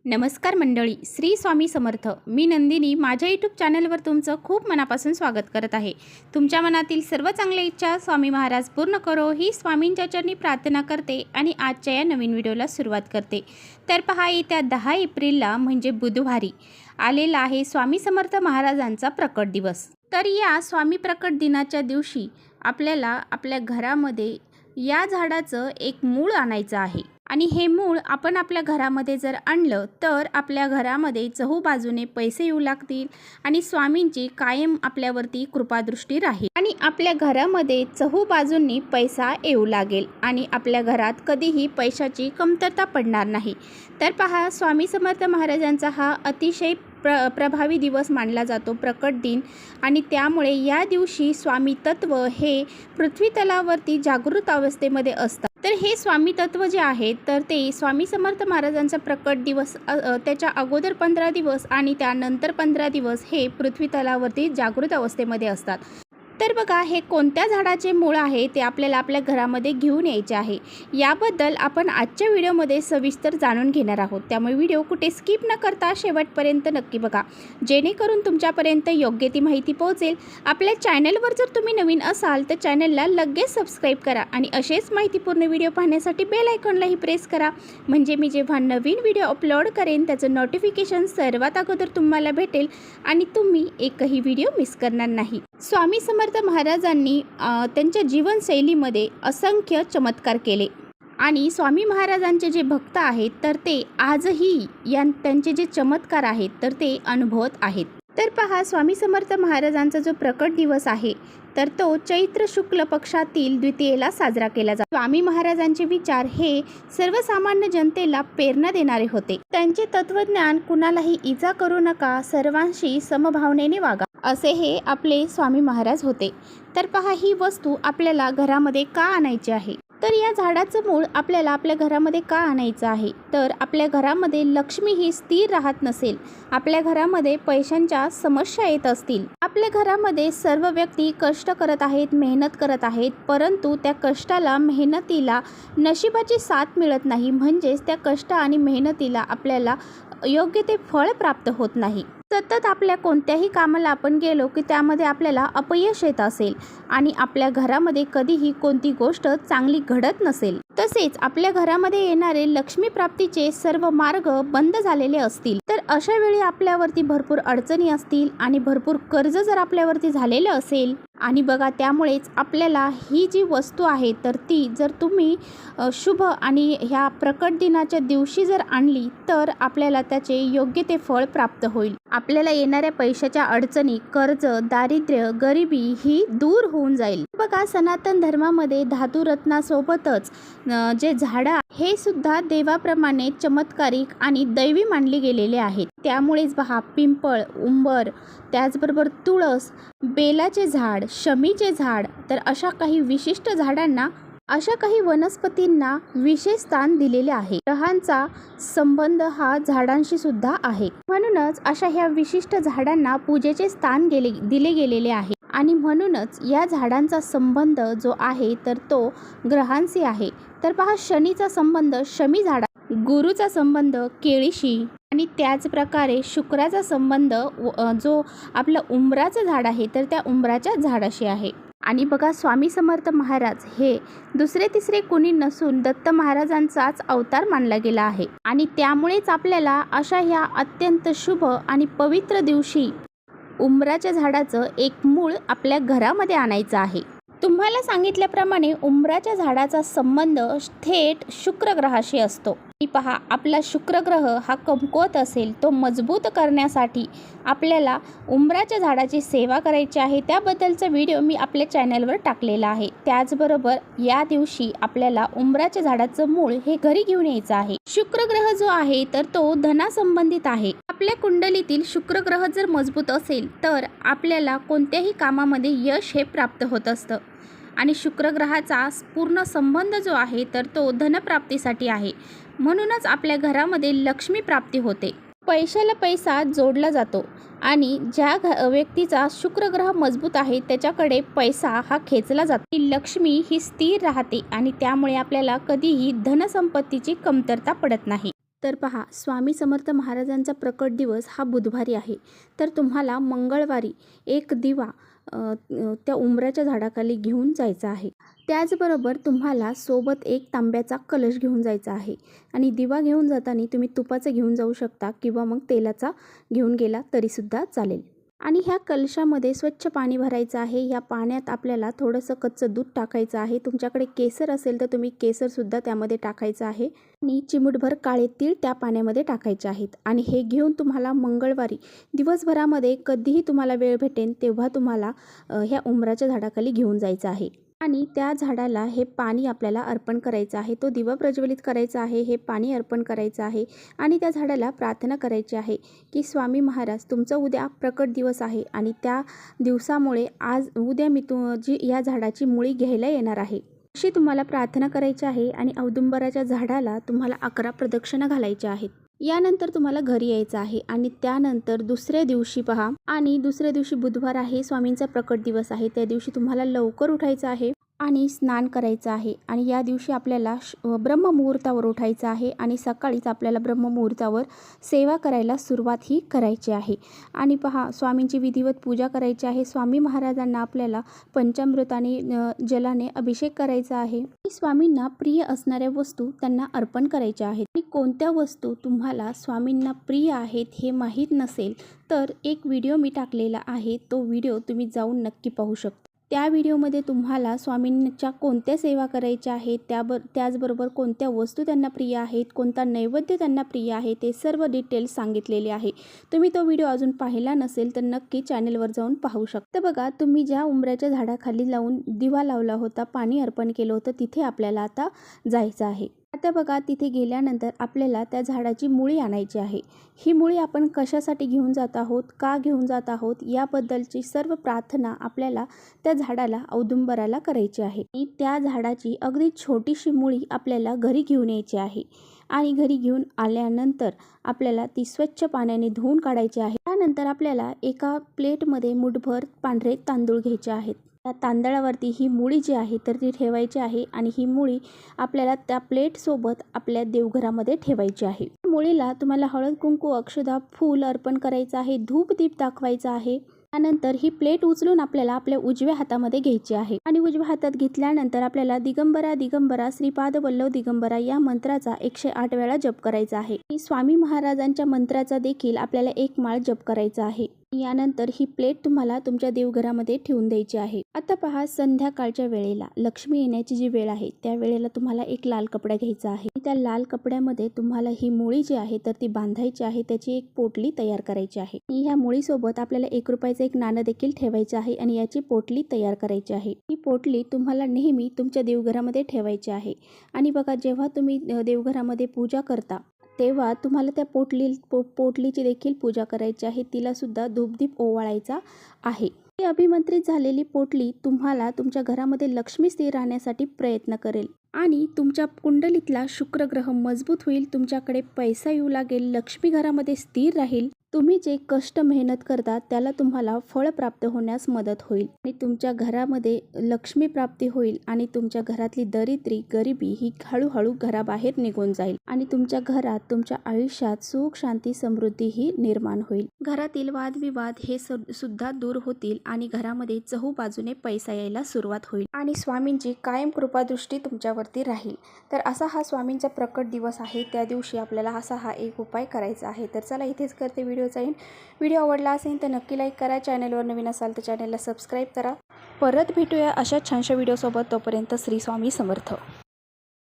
नमस्कार मंडळी, श्री स्वामी समर्थ. मी नंदिनी माझ्या यूट्यूब चॅनलवर तुमचं खूप मनापासून स्वागत करत आहे. तुमच्या मनातील सर्व चांगल्या इच्छा स्वामी महाराज पूर्ण करो ही स्वामींच्या चरणी प्रार्थना करते आणि आजच्या या नवीन व्हिडिओला सुरुवात करते. तर पहा, येत्या 10 एप्रिलला म्हणजे बुधवारी आलेला आहे स्वामी समर्थ महाराजांचा प्रकट दिवस. तर या स्वामी प्रकट दिनाच्या दिवशी आपल्याला आपल्या घरामध्ये या झाडाचं एक मूळ आणायचं आहे आणि हे मूळ आपण आपल्या घरामध्ये जर आणलं तर आपल्या घरामध्ये चहूबाजूने पैसे येऊ लागतील आणि स्वामींची कायम आपल्यावरती कृपादृष्टी राहील आणि आपल्या घरामध्ये चहूबाजूंनी पैसा येऊ लागेल आणि आपल्या घरात कधीही पैशाची कमतरता पडणार नाही. तर पहा, स्वामी समर्थ महाराजांचा हा अतिशय प्रभावी दिवस मानला जातो, प्रकट दिन, आणि त्यामुळे या दिवशी स्वामी तत्व हे पृथ्वी तलावरती जागृत अवस्थेमध्ये असतात. तर हे स्वामी तत्व जे आहे तर ते स्वामी समर्थ महाराजांचा प्रकट दिवस त्याच्या अगोदर 15 दिवस आणि त्यानंतर 15 दिवस हे पृथ्वी तलावरती जागृत अवस्थेमध्ये असतात. तर बघा, हे कोणत्या झाडाचे मूळ आहे ते आपल्याला आपल्या घरामध्ये घेऊन यायचे आहे. याबद्दल आपण आजच्या व्हिडिओमध्ये सविस्तर जाणून घेणार आहोत. त्यामुळे व्हिडिओ कुठे स्किप न करता शेवटपर्यंत नक्की बघा, जेणेकरून तुमच्यापर्यंत योग्य ती माहिती पोहोचेल. आपल्या चॅनलवर जर तुम्ही नवीन असाल तर चॅनलला लगेच सबस्क्राईब करा आणि असेच माहितीपूर्ण व्हिडिओ पाहण्यासाठी बेल आयकॉनलाही प्रेस करा, म्हणजे मी जेव्हा नवीन व्हिडिओ अपलोड करेन त्याचं नोटिफिकेशन सर्वात अगोदर तुम्हाला भेटेल आणि तुम्ही एकही व्हिडिओ मिस करणार नाही. स्वामी समर्थ महाराजांनी त्यांच्या जीवनशैलीमध्ये असंख्य चमत्कार केले आणि स्वामी महाराजांचे जे भक्त आहेत तर ते आजही त्यांचे जे चमत्कार आहेत तर ते अनुभवत आहेत. तर पहा, स्वामी समर्थ महाराजांचा जो प्रकट दिवस आहे तर तो चैत्र शुक्ल पक्षातील द्वितीयेला साजरा केला जातो. स्वामी महाराजांचे विचार हे सर्वसामान्य जनतेला प्रेरणा देणारे होते. त्यांचे तत्वज्ञान कुणालाही इजा करू नका, सर्वांशी समभावनेने वागा, असे हे आपले स्वामी महाराज होते. तर पहा, ही वस्तू आपल्याला घरामध्ये का आणायची आहे? तर या झाडाचं मूळ आपल्याला आपल्या घरामध्ये का आणायचं आहे? तर आपल्या घरामध्ये लक्ष्मी ही स्थिर राहत नसेल, आपल्या घरामध्ये पैशांच्या समस्या येत असतील, आपल्या घरामध्ये सर्व व्यक्ती कष्ट करत आहेत, मेहनत करत आहेत, परंतु त्या कष्टाला मेहनतीला नशिबाची साथ मिळत नाही, म्हणजेच त्या कष्ट आणि मेहनतीला आपल्याला योग्य ते फळ प्राप्त होत नाही. सतत आपल्या कोणत्याही कामाला आपण गेलो की त्यामध्ये आपल्याला अपयश येत असेल आणि आपल्या घरामध्ये कधीही कोणती गोष्ट चांगली घडत नसेल, तसेच आपल्या घरामध्ये येणारे लक्ष्मी प्राप्तीचे सर्व मार्ग बंद झालेले असतील, तर अशा वेळी आपल्यावरती भरपूर अडचणी असतील आणि भरपूर कर्ज जर आपल्यावरती झालेलं असेल आणि बघा, त्यामुळेच आपल्याला ही जी वस्तू आहे तर ती जर तुम्ही शुभ आणि ह्या प्रकट दिनाच्या दिवशी जर आणली तर आपल्याला त्याचे योग्य ते फळ प्राप्त होईल. आपल्याला येणाऱ्या पैशाच्या अडचणी, कर्ज, दारिद्र्य, गरिबी ही दूर होऊन जाईल. बघा, सनातन धर्मामध्ये धातू रत्नासोबतच जे झाडं हे सुद्धा देवाप्रमाणे चमत्कारिक आणि दैवी मानले गेलेले आहेत. त्यामुळेच पहा, पिंपळ, उंबर, त्याचबरोबर तुळस, बेलाचे झाड, शमीचे झाड, तर अशा काही विशिष्ट झाडांना, अशा काही वनस्पतींना विशेष स्थान दिलेले आहे. ग्रहांचा संबंध हा झाडांशी सुद्धा आहे, म्हणूनच अशा ह्या विशिष्ट झाडांना पूजेचे स्थान दिले गेलेले आहे आणि म्हणूनच या झाडांचा संबंध जो आहे तर तो ग्रहांशी आहे. तर पहा, शनीचा संबंध शमी झाडा, गुरुचा संबंध केळीशी आणि त्याच प्रकारे शुक्राचा संबंध जो आपलं उंबराचं झाड आहे तर त्या उंबराच्या झाडाशी आहे. आणि बघा, स्वामी समर्थ महाराज हे दुसरे तिसरे कुणी नसून दत्त महाराजांचाच अवतार मानला गेला आहे आणि त्यामुळेच आपल्याला अशा ह्या अत्यंत शुभ आणि पवित्र दिवशी उंबराच्या झाडाचं एक मूळ आपल्या घरामध्ये आणायचं आहे. तुम्हाला सांगितल्याप्रमाणे उंबराच्या झाडाचा संबंध थेट शुक्र ग्रहाशी असतो. आणि पहा, आपला शुक्र ग्रह हा कमकुवत असेल, तो मजबूत करण्यासाठी आपल्याला उंबराच्या झाडाची सेवा करायची आहे. त्याबद्दलचा व्हिडिओ मी आपल्या चॅनलवर टाकलेला आहे. त्याचबरोबर या दिवशी आपल्याला उंबराच्या झाडाचं मूळ हे घरी घेऊन यायचं आहे. शुक्र ग्रह जो आहे तर तो धनासंबंधित आहे. आपल्या कुंडलीतील शुक्र ग्रह जर मजबूत असेल तर आपल्याला कोणत्याही कामामध्ये यश हे प्राप्त होत असतं आणि शुक्र ग्रहाचा पूर्ण संबंध जो आहे तर तो धनप्राप्तीसाठी आहे. म्हणूनच आपल्या घरामध्ये लक्ष्मी प्राप्ती होते, पैशाला पैसा जोडला जातो आणि ज्या व्यक्तीचा शुक्र ग्रह मजबूत आहे त्याच्याकडे पैसा हा खेचला जातो. लक्ष्मी ही स्थिर राहते आणि त्यामुळे आपल्याला कधीही धनसंपत्तीची कमतरता पडत नाही. तर पहा, स्वामी समर्थ महाराजांचा प्रकट दिवस हा बुधवारी आहे. तर तुम्हाला मंगळवारी एक दिवा त्या उंबराच्या झाडाखाली घेऊन जायचा आहे. त्याचबरोबर तुम्हाला सोबत एक तांब्याचा कलश घेऊन जायचा आहे आणि दिवा घेऊन जाताना तुम्ही तुपाचा घेऊन जाऊ शकता किंवा मग तेलाचा घेऊन गेला तरीसुद्धा चालेल. आणि ह्या कलशामध्ये स्वच्छ पाणी भरायचं आहे. ह्या पाण्यात आपल्याला थोडंसं कच्चं दूध टाकायचं आहे. तुमच्याकडे केसर असेल तर तुम्ही केसरसुद्धा त्यामध्ये टाकायचं आहे आणि चिमूटभर काळे तीळ त्या पाण्यामध्ये टाकायचे आहेत. आणि हे घेऊन तुम्हाला मंगळवारी दिवसभरामध्ये कधीही तुम्हाला वेळ भेटेल तेव्हा तुम्हाला ह्या उंबराच्या झाडाखाली घेऊन जायचं आहे. आणि त्या झाडाला हे पाणी आपल्याला अर्पण करायचं आहे. तो दिवा प्रज्वलित करायचा आहे, हे पाणी अर्पण करायचं आहे आणि त्या झाडाला प्रार्थना करायची आहे की स्वामी महाराज, तुमचा उद्या प्रकट दिवस आहे आणि त्या दिवसामुळे उद्या मी या झाडाची मुळी घ्यायला येणार आहे, अशी तुम्हाला प्रार्थना करायची आहे. आणि औदुंबराच्या झाडाला तुम्हाला 11 प्रदक्षिणा घालायच्या आहेत. यानंतर तुम्हाला घरी यायचं आहे आणि त्यानंतर दुसऱ्या दिवशी पहा, आणि दुसऱ्या दिवशी बुधवार आहे, स्वामींचा प्रकट दिवस आहे. त्या दिवशी तुम्हाला लवकर उठायचं आहे आणि स्नान करायचं आहे. आणि या दिवशी आपल्याला ब्रह्ममुहूर्तावर उठायचं आहे आणि सकाळीच आपल्याला ब्रह्ममुहूर्तावर सेवा करायला सुरुवात ही करायची आहे. आणि पहा, स्वामींची विधिवत पूजा करायची आहे. स्वामी महाराजांना आपल्याला पंचामृताने जलाने अभिषेक करायचा आहे. स्वामींना प्रिय असणाऱ्या वस्तू त्यांना अर्पण करायच्या आहेत. आणि कोणत्या वस्तू तुम्हाला स्वामींना प्रिय आहेत हे माहीत नसेल तर एक व्हिडिओ मी टाकलेला आहे, तो व्हिडिओ तुम्ही जाऊन नक्की पाहू शकता. त्या व्हिडिओमध्ये तुम्हाला स्वामींच्या कोणत्या सेवा करायच्या आहेत, त्याचबरोबर कोणत्या वस्तू त्यांना प्रिय आहेत, कोणता नैवेद्य त्यांना प्रिय आहे, ते सर्व डिटेल्स सांगितलेले आहे. तुम्ही तो व्हिडिओ अजून पाहिला नसेल तर नक्की चॅनलवर जाऊन पाहू शकता. बघा, तुम्ही ज्या उंबऱ्याच्या झाडाखाली लावून दिवा लावला होता, पाणी अर्पण केलं होतं, तिथे आपल्याला आता जायचं आहे. आता बघा, तिथे गेल्यानंतर आपल्याला त्या झाडाची मुळी आणायची आहे. ही मुळी आपण कशासाठी घेऊन जात आहोत, का घेऊन जात आहोत, याबद्दलची सर्व प्रार्थना आपल्याला त्या झाडाला औदुंबराला करायची आहे. आणि त्या झाडाची अगदी छोटीशी मुळी आपल्याला घरी घेऊन यायची आहे. आणि घरी घेऊन आल्यानंतर आपल्याला ती स्वच्छ पाण्याने धुवून काढायची आहे. त्यानंतर आपल्याला एका प्लेटमध्ये मुठभर पांढरे तांदूळ घ्यायचे आहेत. त्या तांदळावरती ही मुळी जी आहे तर ती ठेवायची आहे आणि ही मुळी आपल्याला त्या प्लेटसोबत आपल्या देवघरामध्ये ठेवायची आहे. मुळीला तुम्हाला हळद, कुंकू, अक्षदा, फूल अर्पण करायचं आहे, धूप दीप दाखवायचा आहे. त्यानंतर ही प्लेट उचलून आपल्याला आपल्या उजव्या हातामध्ये घ्यायची आहे. आणि उजव्या हातात घेतल्यानंतर आपल्याला दिगंबरा दिगंबरा श्रीपाद वल्लभ दिगंबरा या मंत्राचा 108 वेळा जप करायचा आहे. स्वामी महाराजांच्या मंत्राचा देखील आपल्याला 1 माळ जप करायचा आहे. यानंतर ही प्लेट तुम्हाला तुमच्या देवघरामध्ये ठेवून द्यायची आहे. आता पहा, संध्याकाळच्या वेळेला लक्ष्मी येण्याची जी वेळ आहे त्या वेळेला तुम्हाला एक लाल कपडा घ्यायचा आहे. त्या लाल कपड्यामध्ये तुम्हाला ही मुळी जी आहे तर ती बांधायची आहे, त्याची एक पोटली तयार करायची आहे. आणि ह्या मुळीसोबत आपल्याला 1 रुपयाचं एक नाणं देखील ठेवायचं आहे आणि याची पोटली तयार करायची आहे. ही पोटली तुम्हाला नेहमी तुमच्या देवघरामध्ये ठेवायची आहे. आणि बघा, जेव्हा तुम्ही देवघरामध्ये पूजा करता तेव्हा तुम्हाला त्या पोटलीची देखील पूजा करायची आहे. तिला सुद्धा धूपदीप ओवाळायचा आहे. ही अभिमंत्रित झालेली पोटली तुम्हाला तुमच्या घरामध्ये लक्ष्मी स्थिर राहण्यासाठी प्रयत्न करेल आणि तुमच्या कुंडलीतला शुक्र ग्रह मजबूत होईल. तुमच्याकडे पैसा येऊ लागेल, लक्ष्मी घरामध्ये स्थिर राहील. तुम्ही जे कष्ट मेहनत करता त्याला तुम्हाला फळ प्राप्त होण्यास मदत होईल आणि तुमच्या घरामध्ये लक्ष्मी प्राप्ती होईल आणि तुमच्या घरातली दरिद्री, गरिबी ही हळूहळू घराबाहेर निघून जाईल आणि तुमच्या घरात, तुमच्या आयुष्यात सुख, शांती, समृद्धी ही निर्माण होईल. घरातील वादविवाद हे सुद्धा दूर होतील आणि घरामध्ये चहूबाजूने पैसा यायला सुरुवात होईल आणि स्वामींची कायम कृपादृष्टी तुमच्यावरती राहील. तर असा हा स्वामींचा प्रकट दिवस आहे. त्या दिवशी आपल्याला असा हा एक उपाय करायचा आहे. तर चला, इथेच करते व्हिडिओ. व्हिडिओ आवडला असेल तर नक्की लाईक करा. चॅनलवर नवीन असाल तर चॅनलला सबस्क्राईब करा. परत भेटूया अशा छानशा व्हिडिओसोबत. तोपर्यंत श्री स्वामी समर्थ.